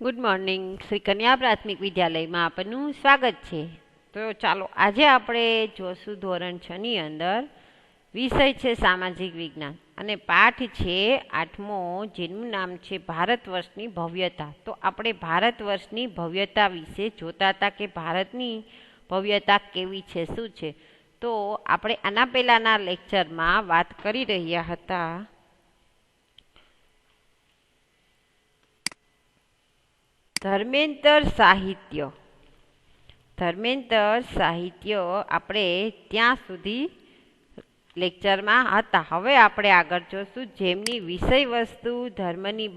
Good morning. Shri કન્યા પ્રાથમિક વિદ્યાલયમાં આપનું સ્વાગત છે. તો ચાલો આજે આપણે જોશું ધોરણ 6 ની અંદર વિષય છે સામાજિક વિજ્ઞાન અને પાઠ છે 8મો, જેનું નામ છે ભારત વર્ષની ભવ્યતા. તો આપણે ભારત વર્ષની ભવ્યતા વિશે જોતા હતા કે ભારતની ભવ્યતા કેવી છે, શું છે. તો આપણે આના પહેલાંના લેક્ચરમાં વાત કરી રહ્યા હતા ધર્મેન્દ્ર સાહિત્ય. આપણે ત્યાં સુધી લેક્ચરમાં હતા. હવે આપણે આગળ જોશું જેમની વિષય વસ્તુ ધર્મની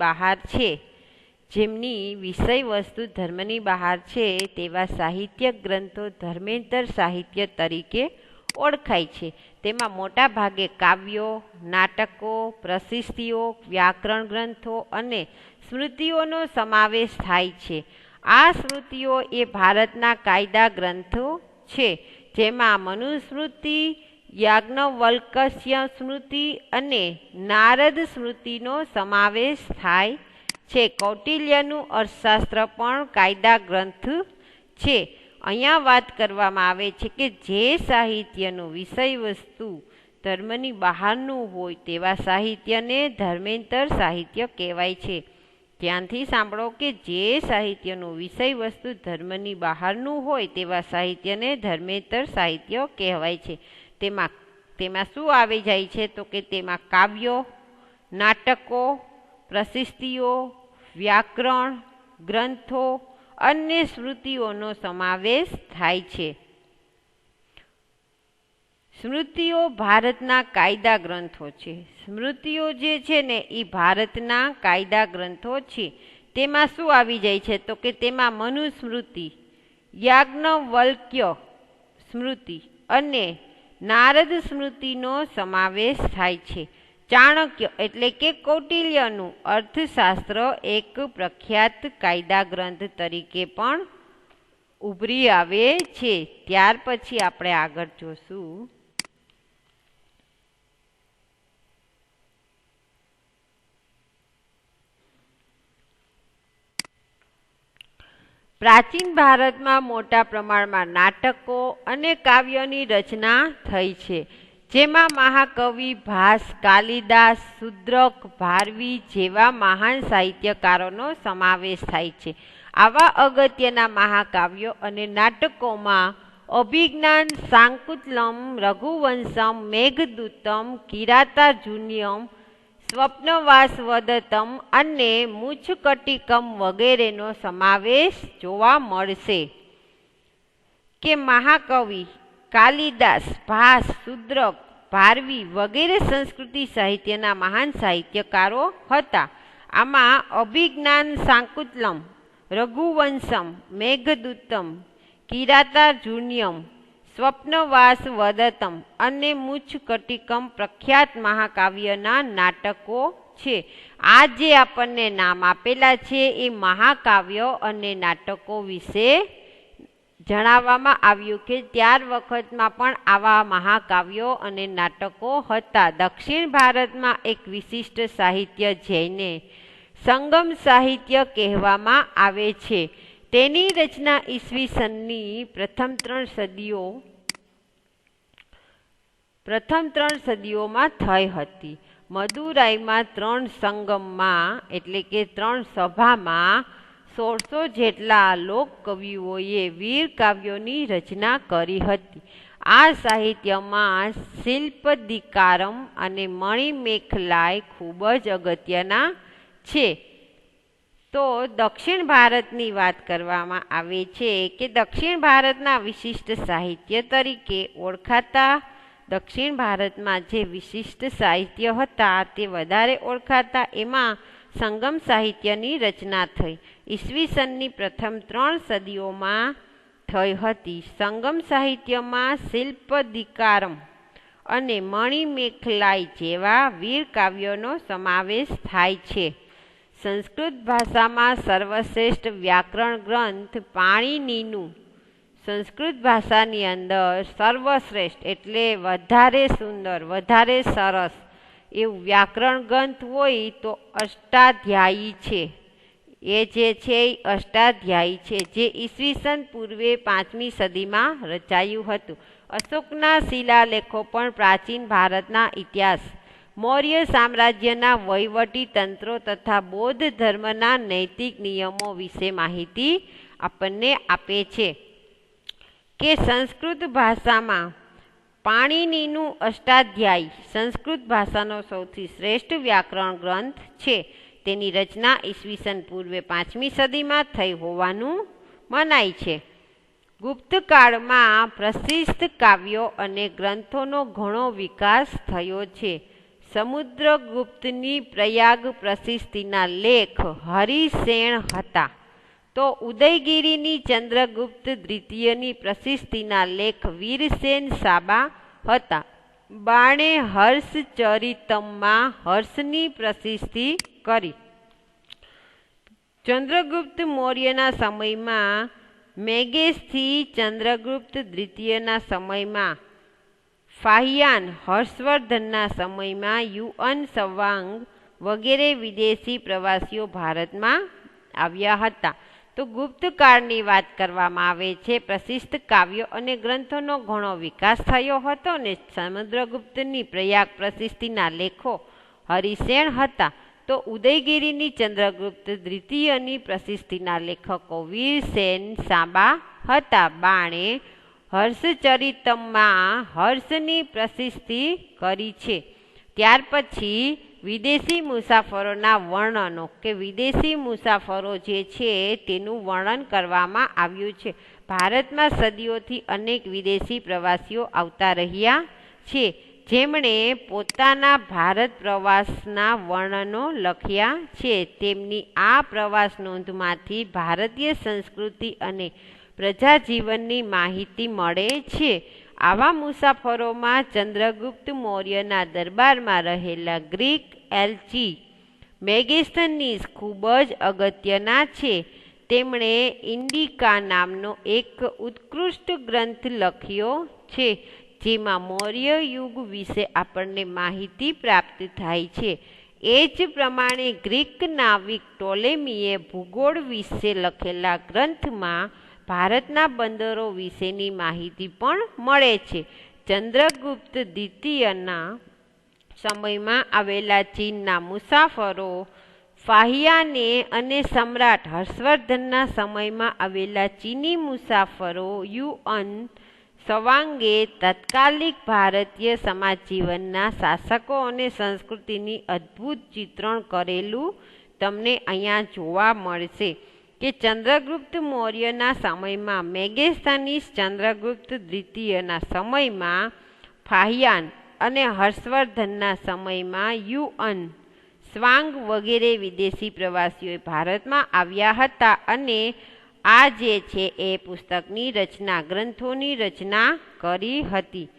બહાર છે, તેવા સાહિત્ય ગ્રંથો ધર્મેન્દ્ર સાહિત્ય તરીકે ઓળખાય છે. તેમાં મોટા ભાગે કાવ્યો, નાટકો, પ્રશસ્તિઓ, વ્યાકરણ ગ્રંથો અને સ્મૃતિઓનો સમાવેશ થાય છે. આ સ્મૃતિઓ એ ભારતના કાયદા ગ્રંથો છે, જેમાં મનુસ્મૃતિ, યાજ્ઞવલ્ક્ય સ્મૃતિ અને નારદ સ્મૃતિનો સમાવેશ થાય છે. કૌટિલ્યનું અર્થશાસ્ત્ર પણ કાયદા ગ્રંથ છે. અહીંયા વાત કરવામાં આવે છે કે જે સાહિત્યનું વિષય વસ્તુ ધર્મની બહારનું હોય તેવા સાહિત્યને ધર્મેન્દ્ર સાહિત્ય કહેવાય છે. ધ્યાનથી સાંભળો કે જે સાહિત્યનું વિષય વસ્તુ ધર્મની બહારનું હોય તેવા સાહિત્યને ધર્મેન્દ્ર સાહિત્ય કહેવાય છે. તેમાં શું આવી જાય છે તો કે તેમાં કાવ્યો, નાટકો, પ્રશસ્તિઓ, વ્યાકરણ ગ્રંથો અને સ્મૃતિઓનો સમાવેશ થાય છે. સ્મૃતિઓ ભારતના કાયદા ગ્રંથો છે. સ્મૃતિઓ જે છે ને એ ભારતના કાયદા ગ્રંથો છે. તેમાં શું આવી જાય છે તો કે તેમાં મનુસ્મૃતિ, યાજ્ઞવલ્ક્ય સ્મૃતિ અને નારદ સ્મૃતિનો સમાવેશ થાય છે. ચાણક્ય એટલે કે કૌટિલ્યનું અર્થશાસ્ત્ર એક પ્રખ્યાત કાયદા ગ્રંથ તરીકે પણ ઉભરી આવે છે. ત્યાર પછી આપણે આગળ જોશું પ્રાચીન ભારતમાં મોટા પ્રમાણમાં નાટકો અને કાવ્યોની રચના થઈ છે, જેમાં મહાકવિ ભાસ, કાલિદાસ, શુદ્રક, ભારવી જેવા મહાન સાહિત્યકારોનો સમાવેશ થાય છે. આવા અગત્યના મહાકાવ્યો અને નાટકોમાં અભિજ્ઞાન શાકુંતલમ, રઘુવંશમ, મેઘદૂતમ, કિરાતાર્જુનીયમ, સ્વપ્નવાસવદત્તમ અને મુચ્છકટિકમ વગેરેનો સમાવેશ જોવા મળશે. કે મહાકવિ કાલિદાસ, ભાસ, શુદ્રક, ભારવી વગેરે સંસ્કૃતિ સાહિત્યના મહાન સાહિત્યકારો હતા. આમાં અભિજ્ઞાન શાકુંતલમ, રઘુવંશમ, મેઘદૂતમ, કિરાતાર્જુનીયમ, સ્વપ્નવાસવદત્તમ અને મુચ્છકટિકમ પ્રખ્યાત મહાકાવ્યના નાટકો છે. આ જે આપણને નામ આપેલા છે એ મહાકાવ્યો અને નાટકો વિશે જણાવવામાં આવ્યું કે ત્યાર વખતમાં પણ આવા મહાકાવ્યો અને નાટકો હતા. દક્ષિણ ભારતમાં એક વિશિષ્ટ સાહિત્ય જેને સંગમ સાહિત્ય કહેવામાં આવે છે. તેની રચના ઈસવીસનની પ્રથમ ત્રણ સદીઓમાં થઈ હતી. મદુરાઈમાં 3 સંગમમાં એટલે કે 3 સભામાં 1600 જેટલા લોકકવિઓએ વીર કાવ્યોની રચના કરી હતી. આ સાહિત્યમાં શિલ્પદીકારમ અને મણિમેખલાય ખૂબ જ અગત્યના છે. તો દક્ષિણ ભારતની વાત કરવામાં આવે છે કે દક્ષિણ ભારતના વિશિષ્ટ સાહિત્ય તરીકે ઓળખાતા દક્ષિણ ભારતમાં જે વિશિષ્ટ સાહિત્ય હતા તે વધારે ઓળખાતા એમાં સંગમ સાહિત્યની રચના થઈ. ઈસવીસનની પ્રથમ 3 સદીઓમાં થઈ હતી. સંગમ સાહિત્યમાં શિલ્પદીકારમ અને મણિમેખલાય જેવા વીર કાવ્યોનો સમાવેશ થાય છે. સંસ્કૃત ભાષામાં સર્વશ્રેષ્ઠ વ્યાકરણ ગ્રંથ પાણિનીનું સંસ્કૃત ભાષાની અંદર સર્વશ્રેષ્ઠ એટલે વધારે સુંદર, વધારે સરસ એવું વ્યાકરણ ગ્રંથ હોય તો અષ્ટાધ્યાયી છે. એ જે છે એ અષ્ટાધ્યાયી છે, જે ઈસવીસન પૂર્વે 5મી સદીમાં રચાયું હતું. અશોકના શિલાલેખો પણ પ્રાચીન ભારતના ઇતિહાસ, મૌર્ય સામ્રાજ્યના વહીવટી તંત્રો તથા બૌદ્ધ ધર્મના નૈતિક નિયમો વિશે માહિતી આપણને આપે છે. કે સંસ્કૃત ભાષામાં પાણિનીનું અષ્ટાધ્યાયી સંસ્કૃત ભાષાનો સૌથી શ્રેષ્ઠ વ્યાકરણ ગ્રંથ છે. તેની રચના ઈસવીસન પૂર્વે 5મી સદીમાં થઈ હોવાનું મનાય છે. ગુપ્તકાળમાં પ્રસિદ્ધ કાવ્યો અને ગ્રંથોનો ઘણો વિકાસ થયો છે. સમુદ્રગુપ્તની પ્રયાગ પ્રસિદ્ધિના લેખ હરિસેણ હતા, તો ઉદયગીરીની ચંદ્રગુપ્ત દ્વિતીયની પ્રસિદ્ધિના લેખ વીરસેન સાબા હતા. બાણે હર્ષચરિતમમાં હર્ષની પ્રસિદ્ધિ કરી. ચંદ્રગુપ્ત મૌર્યના સમયમાં મેગેસથી ચંદ્રગુપ્ત દ્વિતીયના સમયમાં ફાહિયાન, હર્ષવર્ધનના સમયમાં યુઅન સવાંગ વગેરે વિદેશી પ્રવાસીઓ ભારતમાં આવ્યા હતા. તો ગુપ્તકાળની વાત કરવામાં આવે છે. પ્રસિદ્ધ કાવ્યો અને ગ્રંથોનો ઘણો વિકાસ થયો હતો ને સમુદ્રગુપ્તની પ્રયાગ પ્રસિદ્ધિના લેખો હરિસેણ હતા, તો ઉદયગીરીની ચંદ્રગુપ્ત દ્વિતીયની પ્રસિદ્ધિના લેખકો વીરસેન સાબા હતા. બાણે હર્ષચરિતમમાં હર્ષની પ્રસિદ્ધિ કરી છે. ત્યાર પછી વિદેશી મુસાફરોના વર્ણનો કે વિદેશી મુસાફરો જે છે તેનું વર્ણન કરવામાં આવ્યું છે. ભારતમાં સદીઓથી અનેક વિદેશી પ્રવાસીઓ આવતા રહ્યા છે, જેમણે પોતાના ભારત પ્રવાસના વર્ણનો લખ્યા છે. તેમની આ પ્રવાસ નોંધમાંથી ભારતીય સંસ્કૃતિ અને પ્રજાજીવનની માહિતી મળે છે. આવા મુસાફરોમાં ચંદ્રગુપ્ત મૌર્યના દરબારમાં રહેલા ગ્રીક એલ્ચી મેગેસ્થનીસ ખૂબ જ અગત્યના છે. તેમણે ઇન્ડિકા નામનો એક ઉત્કૃષ્ટ ગ્રંથ લખ્યો છે, જેમાં મૌર્ય યુગ વિશે આપણને માહિતી પ્રાપ્ત થાય છે. એ જ પ્રમાણે ગ્રીક નાવિક ટોલેમીએ ભૂગોળ વિશે લખેલા ગ્રંથમાં ભારતના બંદરો વિશેની માહિતી પણ મળે છે. ચંદ્રગુપ્ત દ્વિતીયના સમયમાં આવેલા ચીનના મુસાફરો ફાહિયાને અને સમ્રાટ હર્ષવર્ધનના સમયમાં આવેલા ચીની મુસાફરો યુઅન સવાંગે તત્કાલિક ભારતીય સમાજ જીવનના શાસકો અને સંસ્કૃતિની અદ્ભુત ચિત્રણ કરેલું તમને અહીંયા જોવા મળશે. કે ચંદ્રગુપ્ત મૌર્યના સમયમાં મેગેસ્થનીસ, ચંદ્રગુપ્ત દ્વિતીયના સમયમાં ફાહિયાન અને હર્ષવર્ધનના સમયમાં યુઅન સ્વાંગ વગેરે વિદેશી પ્રવાસીઓ ભારતમાં આવ્યા હતા અને આ જે છે એ પુસ્તકની રચના, ગ્રંથોની રચના કરી હતી.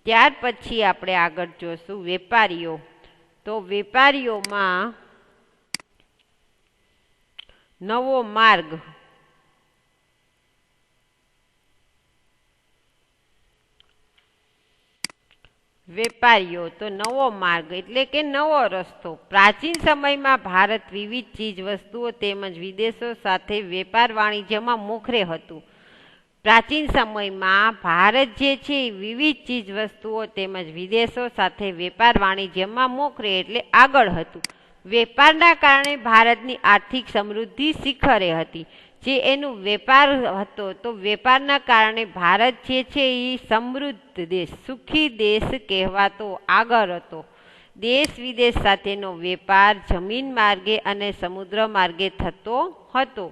ત્યાર પછી આપણે આગળ જોશું વેપારીઓ. તો વેપારીઓમાં નવો માર્ગ. વેપારીઓ તો નવો માર્ગ એટલે કે નવો રસ્તો. પ્રાચીન સમયમાં ભારત વિવિધ ચીજ વસ્તુઓ તેમજ વિદેશો સાથે વેપાર વાણિજ્યમાં મોખરે હતું. પ્રાચીન સમયમાં ભારત જે છે વિવિધ ચીજ વસ્તુઓ તેમજ વિદેશો સાથે વેપાર વાણિજ્યમાં મોખરે એટલે આગળ હતું. વેપારના કારણે ભારતની આર્થિક સમૃદ્ધિ શિખરે હતી. જે એનું વેપાર હતો, તો વેપારના કારણે ભારત જે છે એ સમૃદ્ધ દેશ, સુખી દેશ કહેવાતો આગળ હતો. દેશ વિદેશ સાથેનો વેપાર જમીન માર્ગે અને સમુદ્ર માર્ગે થતો હતો.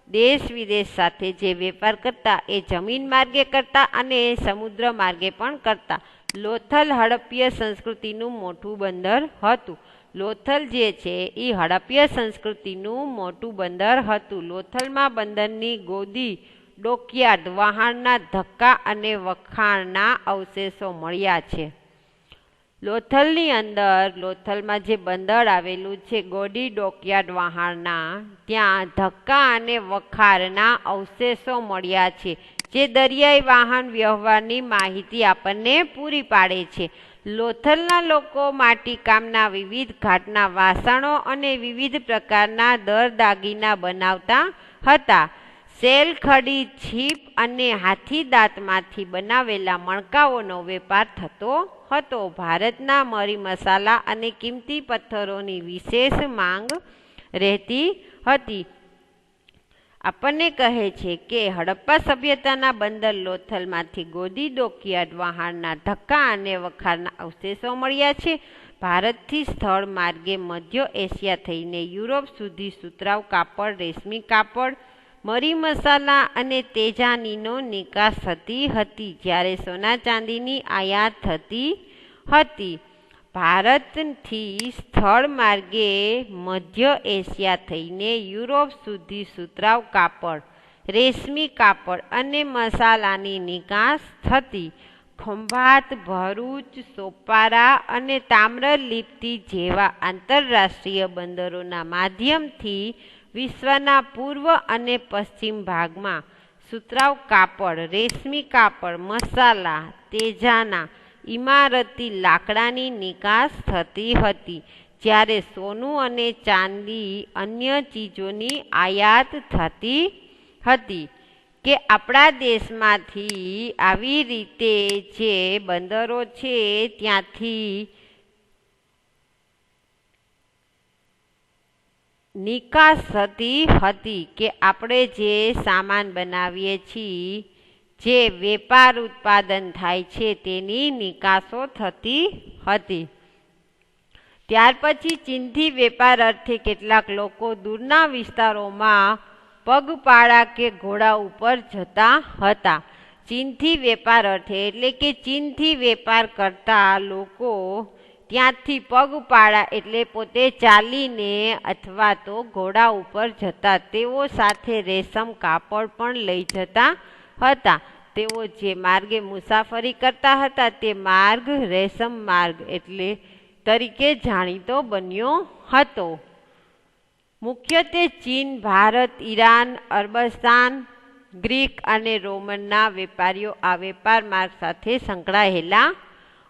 દેશ વિદેશ સાથે જે વેપાર કરતા એ જમીન માર્ગે કરતા અને સમુદ્ર માર્ગે પણ કરતા. લોથલ હડપ્પીય સંસ્કૃતિનું મોટું બંદર હતું. લોથલ જે છે એ હડપ્પીય સંસ્કૃતિનું મોટું બંદર હતું. લોથલમાં બંદરની ગોદી, ડોકયાર્ડ, વહાણના ધક્કા અને વખાણના અવશેષો મળ્યા છે. લોથલની અંદર, લોથલમાં જે બંદર આવેલું છે ગોડી, ડોકયાર્ડ, વહાણના, ત્યાં ધક્કા અને વખારના અવશેષો મળ્યા છે, જે દરિયાઈ વાહન વ્યવહારની માહિતી આપણને પૂરી પાડે છે. લોથલના લોકો માટીકામના વિવિધ ઘાટના વાસણો અને વિવિધ પ્રકારના દાગીના બનાવતા હતા. શેલખડી, છીપ અને હાથી દાંતમાંથી બનાવેલા મણકાઓનો વેપાર થતો હતો. ભારતના મરી મસાલા અને કિંમતી પથ્થરોની વિશેષ માંગ રહેતી હતી. આપણને કહે છે કે હડપ્પા સભ્યતાના બંદર લોથલમાંથી ગોદી ડોકયાર્ડ વહાણના ધક્કા અને વખારના અવશેષો મળ્યા છે. ભારતથી સ્થળ માર્ગે મધ્ય એશિયા થઈને યુરોપ સુધી સુતરાઉ કાપડ, રેશમી કાપડ, મરી મસાલા અને તેજાનીનો નિકાસ થતી હતી, જ્યારે સોના ચાંદીની આયાત થતી હતી. ભારતથી સ્થળ માર્ગે મધ્ય એશિયા થઈને યુરોપ સુધી સુતરાઉ કાપડ, રેશમી કાપડ અને મસાલાની નિકાસ થતી. ખંભાત, ભરૂચ, સોપારા અને તામ્રલિપ્તિ જેવા આંતરરાષ્ટ્રીય બંદરોના માધ્યમથી વિશ્વના પૂર્વ અને પશ્ચિમ ભાગમાં સુતરાઉ કાપડ, રેશમી કાપડ, મસાલા, તેજાના, ઇમારતી લાકડાની નિકાસ થતી હતી, જ્યારે સોનું અને ચાંદી અન્ય ચીજોની આયાત થતી હતી. કે આપણા દેશમાંથી આવી રીતે જે બંદરો છે ત્યાંથી નિકાસ થતી હતી, કે આપણે જે સામાન બનાવીએ છીએ, જે વેપાર ઉત્પાદન થાય છે તેની નિકાસો થતી હતી. ત્યાર પછી ચીનથી વેપાર અર્થે કેટલાક લોકો દૂરના વિસ્તારોમાં પગપાળા કે ઘોડા ઉપર જતા હતા. ચીનથી વેપાર અર્થે એટલે કે ચીનથી વેપાર કરતા લોકો ત્યાંથી પગપાળા એટલે પોતે ચાલીને અથવા તો ઘોડા ઉપર જતા. તેઓ સાથે રેશમ કાપડ પણ લઈ જતા હતા. તેઓ જે માર્ગે મુસાફરી કરતા હતા તે માર્ગ રેશમ માર્ગ એટલે તરીકે જાણીતો બન્યો હતો. મુખ્યત્વે ચીન, ભારત, ઈરાન, અરબસ્તાન, ગ્રીક અને રોમનના વેપારીઓ આ વેપાર માર્ગ સાથે સંકળાયેલા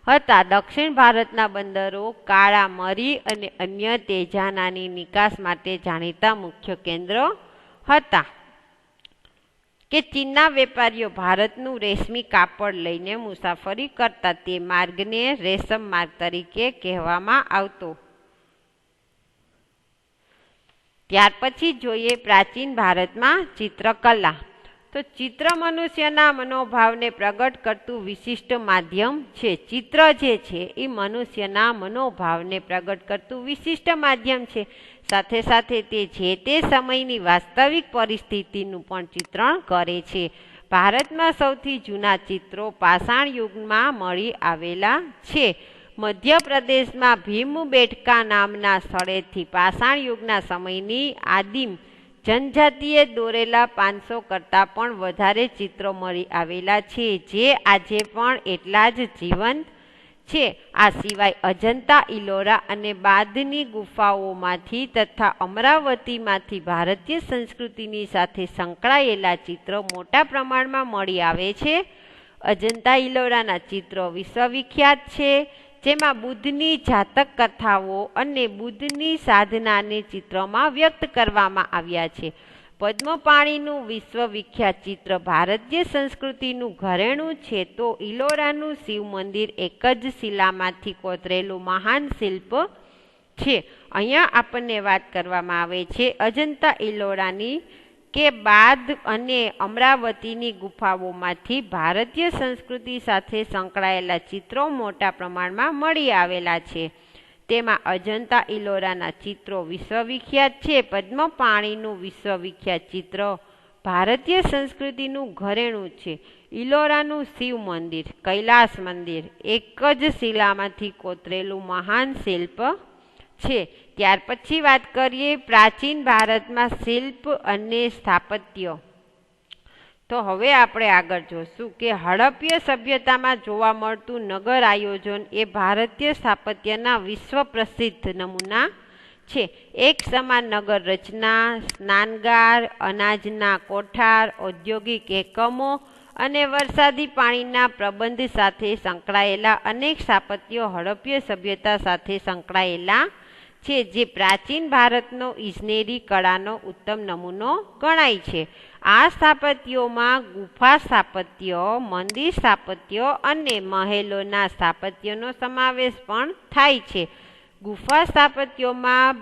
હતા. દક્ષિણ ભારતના બંદરો કાળા મરી અને અન્ય તેજાનાની નિકાસ માટે જાણીતા મુખ્ય કેન્દ્ર હતા. કે ચીનના વેપારીઓ ભારતનું રેશમી કાપડ લઈને મુસાફરી કરતા. તે માર્ગને રેશમ માર્ગ તરીકે કહેવામાં આવતો. ત્યાર પછી જોઈએ પ્રાચીન ભારતમાં ચિત્રકલા. તો ચિત્ર મનુષ્યના મનોભાવને પ્રગટ કરતું વિશિષ્ટ માધ્યમ છે. ચિત્ર જે છે એ મનુષ્યના મનોભાવને પ્રગટ કરતું વિશિષ્ટ માધ્યમ છે. સાથે સાથે તે જે તે સમયની વાસ્તવિક પરિસ્થિતિનું પણ ચિત્રણ કરે છે. ભારતમાં સૌથી જૂના ચિત્રો પાષાણ યુગમાં મળી આવેલા છે. મધ્યપ્રદેશમાં ભીમબેટકા નામના સ્થળેથી પાષાણ યુગના સમયની આદિમ જનજાતિએ દોરેલા 500 કરતાં પણ વધારે ચિત્રો મળી આવેલા છે, જે આજે પણ એટલા જ જીવંત છે. આ સિવાય અજંતા, ઇલોરા અને બાદની ગુફાઓમાંથી તથા અમરાવતીમાંથી ભારતીય સંસ્કૃતિની સાથે સંકળાયેલા ચિત્રો મોટા પ્રમાણમાં મળી આવે છે. અજંતા ઇલોરાના ચિત્રો વિશ્વવિખ્યાત છે, જેમાં બુદ્ધની જાતક કથાઓ અને બુદ્ધની સાધનાને ચિત્રમાં વ્યક્ત કરવામાં આવ્યા છે. પદ્મપાણીનું વિશ્વવિખ્યાત ચિત્ર ભારતીય સંસ્કૃતિનું ઘરેણું છે, તો ઇલોરાનું શિવ મંદિર એક જ શિલામાંથી કોતરેલું મહાન શિલ્પ છે. અહીંયા આપણને વાત કરવામાં આવે છે અજંતા ઇલોરાની, કે બાદ અને અમરાવતીની ગુફાઓમાંથી ભારતીય સંસ્કૃતિ સાથે સંકળાયેલા ચિત્રો મોટા પ્રમાણમાં મળી આવેલા છે. તેમાં અજંતા ઇલોરાના ચિત્રો વિશ્વવિખ્યાત છે. પદ્મપાણીનું વિશ્વવિખ્યાત ચિત્ર ભારતીય સંસ્કૃતિનું ઘરેણું છે. ઇલોરાનું શિવ મંદિર, કૈલાસ મંદિર એક જ શિલામાંથી કોતરેલું મહાન શિલ્પ છે. ત્યાર પછી વાત કરીએ પ્રાચીન ભારતમાં શિલ્પ અને સ્થાપત્ય. તો હવે આપણે આગળ જોશું કે હડપ્ય સભ્યતામાં જોવા મળતું નગર આયોજન એ ભારતીય સ્થાપત્યના વિશ્વ પ્રસિદ્ધ નમૂના છે. એક સમાન નગર રચના, સ્નાનગાર, અનાજના કોઠાર, ઔદ્યોગિક એકમો અને વરસાદી પાણીના પ્રબંધ સાથે સંકળાયેલા અનેક સ્થાપત્યો હડપ્ય સભ્યતા સાથે સંકળાયેલા છે, જે પ્રાચીન ભારતનો ઇજનેરી કળાનો ઉત્તમ નમૂનો ગણાય છે. આ સ્થાપત્યોમાં ગુફા સ્થાપત્ય, મંદિર સ્થાપત્ય અને મહેલોના સ્થાપત્યનો સમાવેશ પણ થાય છે. ગુફા સ્થાપત્યોમાં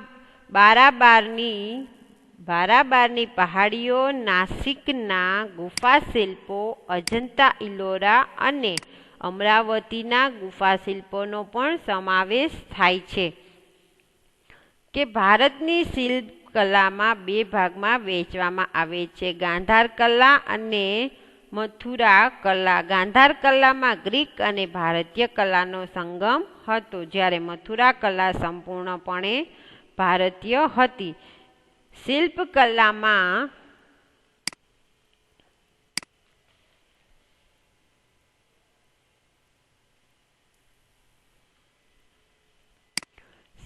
બારાબારની પહાડીઓ, નાસિકના ગુફા શિલ્પો, અજંતા ઇલોરા અને અમરાવતીના ગુફા શિલ્પોનો પણ સમાવેશ થાય છે. કે ભારતની શિલ્પકલામાં બે ભાગમાં વહેંચવામાં આવે છે, ગાંધાર કલા અને મથુરા કલા. ગાંધાર કલામાં ગ્રીક અને ભારતીય કલાનો સંગમ હતો, જ્યારે મથુરા કલા સંપૂર્ણપણે ભારતીય હતી.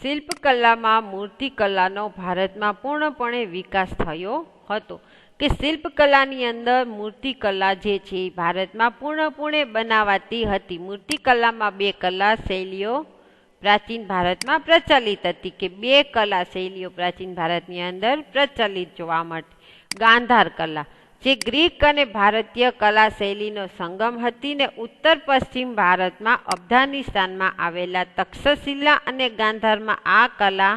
શિલ્પકલામાં મૂર્તિકલાનો ભારતમાં પૂર્ણપણે વિકાસ થયો હતો. કે શિલ્પકલાની અંદર મૂર્તિકલા જે છે એ ભારતમાં પૂર્ણપણે બનાવાતી હતી. મૂર્તિકલામાં બે કલા શૈલીઓ પ્રાચીન ભારતમાં પ્રચલિત હતી. કે બે કલા શૈલીઓ પ્રાચીન ભારતની અંદર પ્રચલિત જોવા મળતી. ગાંધાર કલા જે ગ્રીક અને ભારતીય કલા શૈલીનો સંગમ હતી ને ઉત્તર પશ્ચિમ ભારતમાં અફઘાનિસ્તાનમાં આવેલા તક્ષશિલા અને ગાંધારમાં આ કલા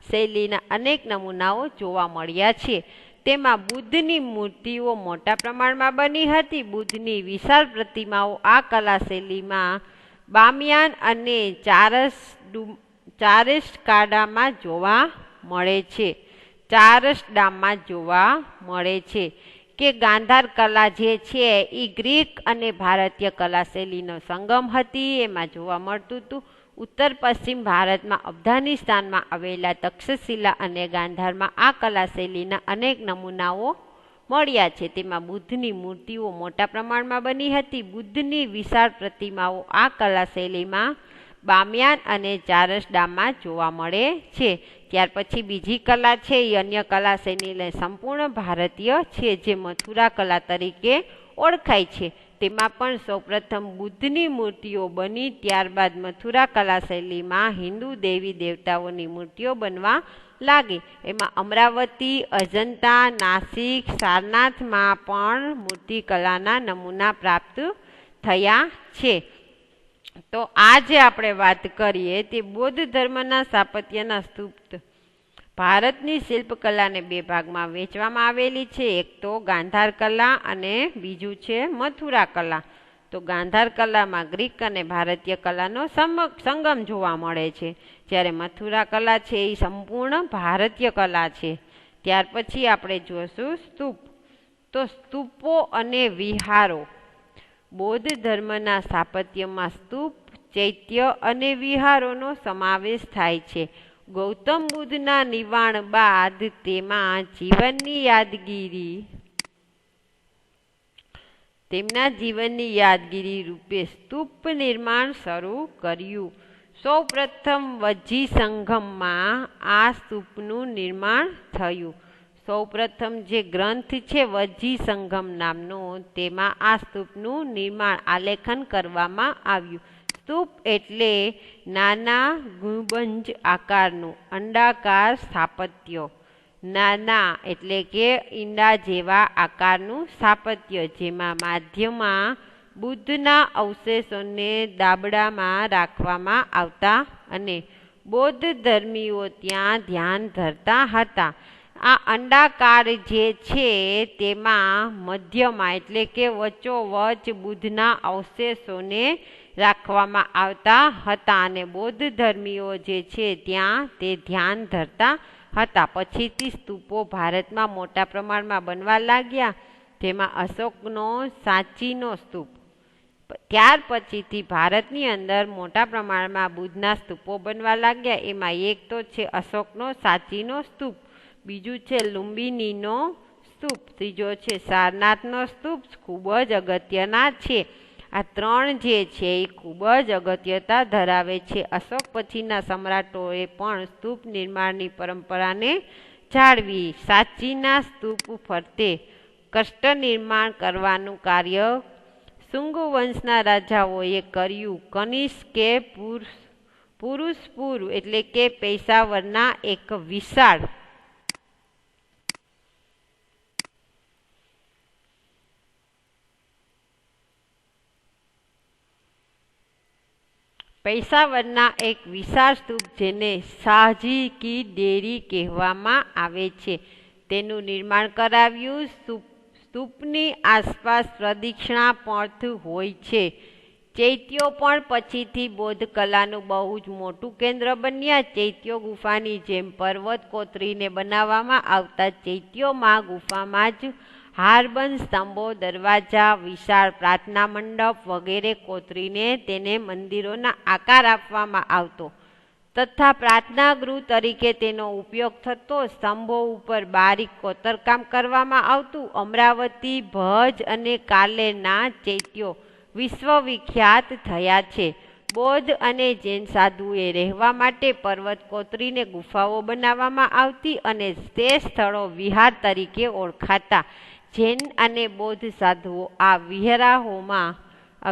શૈલીના અનેક નમૂનાઓ જોવા મળ્યા છે. તેમાં બુદ્ધની મૂર્તિઓ મોટા પ્રમાણમાં બની હતી. બુદ્ધની વિશાળ પ્રતિમાઓ આ કલા શૈલીમાં બામિયાન અને ચારસડામાં જોવા મળે છે. કે ગાંધાર કલા જે છે એ ગ્રીક અને ભારતીય કલા શૈલીનો સંગમ હતી. એમાં જોવા મળતું હતું. ઉત્તર પશ્ચિમ ભારતમાં અફઘાનિસ્તાનમાં આવેલા તક્ષશિલા અને ગાંધારમાં આ કલા શૈલીના અનેક નમૂનાઓ મળ્યા છે. તેમાં બુદ્ધની મૂર્તિઓ મોટા પ્રમાણમાં બની હતી. બુદ્ધની વિશાળ પ્રતિમાઓ આ કલા શૈલીમાં બામિયાન અને ચારસડામાં જોવા મળે છે. ત્યાર પછી બીજી કલા છે એ અન્ય કલા શૈલી સંપૂર્ણ ભારતીય છે, જે મથુરા કલા તરીકે ઓળખાય છે. તેમાં પણ સૌપ્રથમ બુદ્ધની મૂર્તિઓ બની. ત્યારબાદ મથુરા કલા શૈલીમાં હિન્દુ દેવી દેવતાઓની મૂર્તિઓ બનવા લાગી. એમાં અમરાવતી, અજંતા, નાસિક, સારનાથમાં પણ મૂર્તિકલાના નમૂના પ્રાપ્ત થયા છે. તો આ જે આપણે વાત કરીએ તે બૌદ્ધ ધર્મના સ્થાપત્યના સ્તૂપ ભારતની શિલ્પકલાને બે ભાગમાં વહેંચવામાં આવેલી છે. એક તો ગાંધાર કલા અને બીજું છે મથુરા કલા. તો ગાંધાર કલામાં ગ્રીક અને ભારતીય કલાનો સંગમ જોવા મળે છે, જ્યારે મથુરા કલા છે એ સંપૂર્ણ ભારતીય કલા છે. ત્યાર પછી આપણે જોઈશું સ્તૂપ. તો સ્તૂપો અને વિહારો. બૌદ્ધ ધર્મના સ્થાપત્યમાં સ્તૂપ, ચૈત્ય અને વિહારોનો સમાવેશ થાય છે. ગૌતમ બુદ્ધના નિર્વાણ બાદ તેમના જીવનની યાદગીરી રૂપે સ્તૂપ નિર્માણ શરૂ કર્યું. સૌપ્રથમ વજ્જી સંગમમાં આ સ્તૂપનું નિર્માણ થયું. સૌપ્રથમ જે ગ્રંથ છે વજ્જી સંગમ નામનો, તેમાં આ સ્તૂપનું નિર્માણ આલેખન કરવામાં આવ્યું. સ્તૂપ એટલે નાના ગુંબજ આકારનું અંડાકાર સ્થાપત્ય. નાના એટલે કે ઈંડા જેવા આકારનું સ્થાપત્ય, જેમાં મધ્યમાં બુદ્ધના અવશેષોને દાબડામાં રાખવામાં આવતા અને બૌદ્ધ ધર્મીઓ ત્યાં ધ્યાન ધરતા હતા. આ અંડાકાર જે છે તેમાં મધ્યમાં એટલે કે વચ્ચોવચ બુદ્ધના અવશેષોને રાખવામાં આવતા હતા અને બૌદ્ધ ધર્મીઓ જે છે ત્યાં તે ધ્યાન ધરતા હતા. પછીથી સ્તૂપો ભારતમાં મોટા પ્રમાણમાં બનવા લાગ્યા, જેમાં અશોકનો સાંચીનો સ્તૂપ. ત્યાર પછીથી ભારતની અંદર મોટા પ્રમાણમાં બુદ્ધના સ્તૂપો બનવા લાગ્યા. એમાં એક તો છે અશોકનો સાંચીનો સ્તૂપ, બીજું છે લુંબિનીનો સ્તૂપ, ત્રીજો છે સારનાથનો સ્તૂપ. ખૂબ જ અગત્યના છે. આ ત્રણ જે છે એ ખૂબ જ અગત્યતા ધરાવે છે. અશોક પછીના સમ્રાટોએ પણ સ્તૂપ નિર્માણની પરંપરાને જાળવી સાંચીના સ્તૂપ ફરતે કષ્ટ નિર્માણ કરવાનું કાર્ય શુંગ વંશના રાજાઓએ કર્યું. કનિષ્કે પુરુષપુર એટલે કે પેશાવરના એક વિશાળ સ્તૂપ જેને શાહજી કી ડેરી કહેવામાં આવે છે તેનું નિર્માણ કરાવ્યું. સ્તૂપની આસપાસ પ્રદક્ષિણા પથ હોય છે. ચૈત્યો પણ પછીથી બૌદ્ધ કલાનું બહુ જ મોટું કેન્દ્ર બન્યા. ચૈત્યો ગુફાની જેમ પર્વત કોતરીને બનાવવામાં આવતા ચૈત્યોમાં ગુફામાં જ હારબંધ સ્તંભો, દરવાજા, વિશાળ પ્રાર્થના મંડપ વગેરે કોતરીને તેને મંદિરોના આકાર આપવામાં આવતો તથા પ્રાર્થના ગૃહ તરીકે તેનો ઉપયોગ થતો. સ્તંભો ઉપર બારીક કોતરકામ કરવામાં આવતું. અમરાવતી, ભજ અને કાલેરના ચૈત્યો વિશ્વવિખ્યાત થયા છે. બૌદ્ધ અને જૈન સાધુએ રહેવા માટે પર્વત કોતરીને ગુફાઓ બનાવવામાં આવતી અને તે સ્થળો વિહાર તરીકે ઓળખાતા. જૈન અને બૌદ્ધ સાધુઓ આ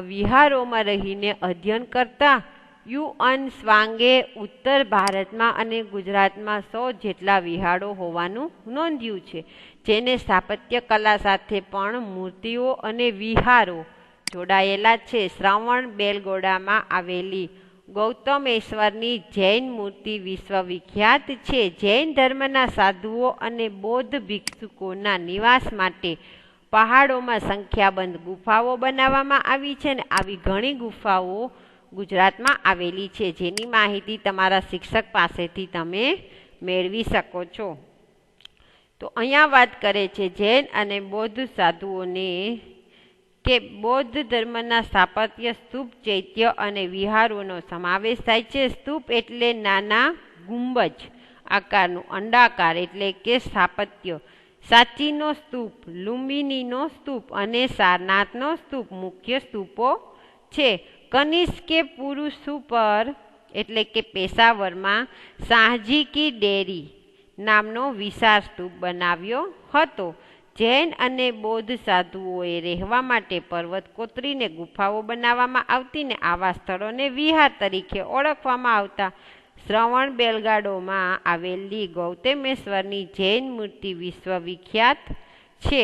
વિહારોમાં રહીને અધ્યયન કરતા. યુઅન સ્વાંગે ઉત્તર ભારતમાં અને ગુજરાતમાં 100 જેટલા વિહારો હોવાનું નોંધ્યું છે, જેને સ્થાપત્ય કલા સાથે પણ મૂર્તિઓ અને વિહારો જોડાયેલા છે. શ્રવણ બેલગોડામાં આવેલી ગૌતમેશ્વરની જૈન મૂર્તિ વિશ્વવિખ્યાત છે. જૈન ધર્મના સાધુઓ અને બૌદ્ધ ભિક્ષુકોના નિવાસ માટે પહાડોમાં સંખ્યાબંધ ગુફાઓ બનાવવામાં આવી છે અને આવી ઘણી ગુફાઓ ગુજરાતમાં આવેલી છે, જેની માહિતી તમારા શિક્ષક પાસેથી તમે મેળવી શકો છો. તો અહીંયા વાત કરે છે જૈન અને બૌદ્ધ સાધુઓને કે બૌદ્ધ ધર્મના સ્થાપત્ય સ્તૂપ, ચૈત્ય અને વિહારોનો સમાવેશ થાય છે. સ્તૂપ એટલે નાના ગુંબજ આકારનું અંડાકાર એટલે કે સ્થાપત્ય. સાચીનો સ્તૂપ, લુંબિનીનો સ્તૂપ અને સારનાથનો સ્તૂપ મુખ્ય સ્તૂપો છે. કનિષ્કે પુરુષપુર એટલે કે પેશાવરમાં શાહજી કી ડેરી નામનો વિશાળ સ્તૂપ બનાવ્યો હતો. જૈન અને બૌદ્ધ સાધુઓએ રહેવા માટે પર્વત કોતરીને ગુફાઓ બનાવવામાં આવતી ને આવા સ્થળોને વિહાર તરીકે ઓળખવામાં આવતા. શ્રવણ બેલગાડોમાં આવેલી ગૌતમેશ્વરની જૈન મૂર્તિ વિશ્વવિખ્યાત છે.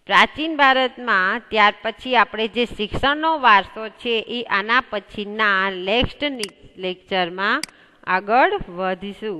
પ્રાચીન ભારતમાં ત્યાર પછી આપણે જે શિક્ષણનો વારસો છે એ આના પછીના નેક્સ્ટ લેક્ચરમાં આગળ વધીશું.